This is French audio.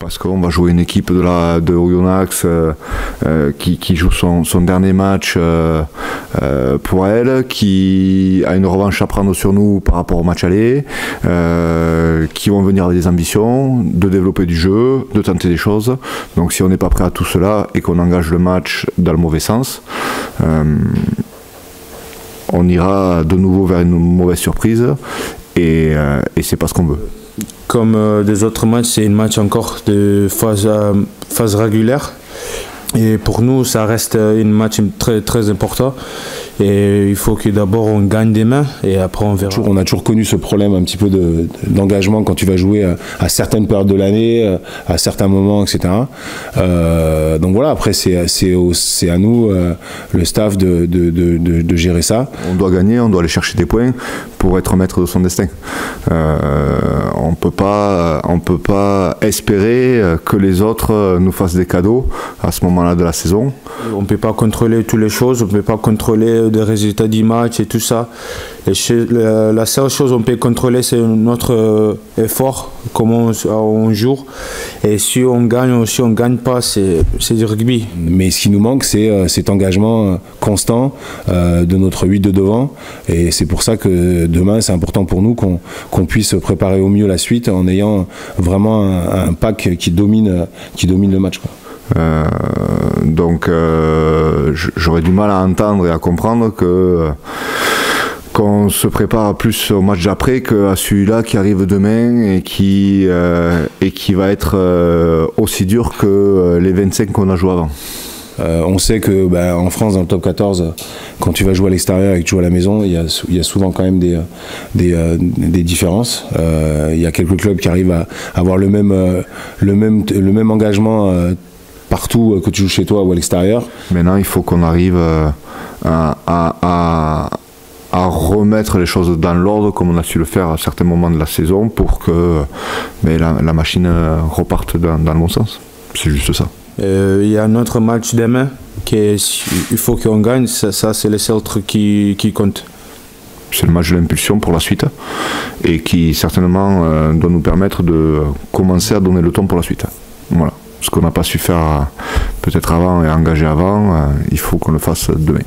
Parce qu'on va jouer une équipe de Oyonnax qui joue son dernier match pour elle, qui a une revanche à prendre sur nous par rapport au match aller, qui vont venir avec des ambitions, de développer du jeu, de tenter des choses. Donc si on n'est pas prêt à tout cela et qu'on engage le match dans le mauvais sens, on ira de nouveau vers une mauvaise surprise et c'est pas ce qu'on veut. Comme des autres matchs, c'est un match encore de phase régulière. Et pour nous, ça reste un match très, très important. Et il faut que d'abord on gagne des mains et après on verra. On a toujours connu ce problème un petit peu d'engagement quand tu vas jouer à certaines périodes de l'année, à certains moments, etc. Donc voilà, après c'est à nous, le staff, de gérer ça. On doit gagner, on doit aller chercher des points pour être maître de son destin. On peut pas espérer que les autres nous fassent des cadeaux à ce moment-là de la saison. On ne peut pas contrôler toutes les choses, on ne peut pas contrôler des résultats du match et tout ça. La seule chose qu'on peut contrôler, c'est notre effort, comment on joue. Et si on gagne ou si on ne gagne pas, c'est du rugby. Mais ce qui nous manque, c'est cet engagement constant de notre 8 de devant. Et c'est pour ça que demain, c'est important pour nous qu'on puisse préparer au mieux la suite en ayant vraiment un pack qui domine le match, quoi. Donc j'aurais du mal à entendre et à comprendre qu'on se prépare plus au match d'après qu'à celui-là qui arrive demain et qui va être aussi dur que les 25 qu'on a joué avant. On sait que en France, dans le top 14, quand tu vas jouer à l'extérieur et que tu joues à la maison, il y a souvent quand même des différences. Il y a quelques clubs qui arrivent à avoir le même engagement partout que tu joues chez toi ou à l'extérieur. Maintenant, il faut qu'on arrive à remettre les choses dans l'ordre comme on a su le faire à certains moments de la saison pour que la machine reparte dans le bon sens. C'est juste ça. Il y a un autre match demain il faut qu'on gagne, ça c'est le seul truc qui compte. C'est le match de l'impulsion pour la suite et qui certainement doit nous permettre de commencer à donner le ton pour la suite. Voilà. Ce qu'on n'a pas su faire peut-être avant et engager avant, il faut qu'on le fasse demain.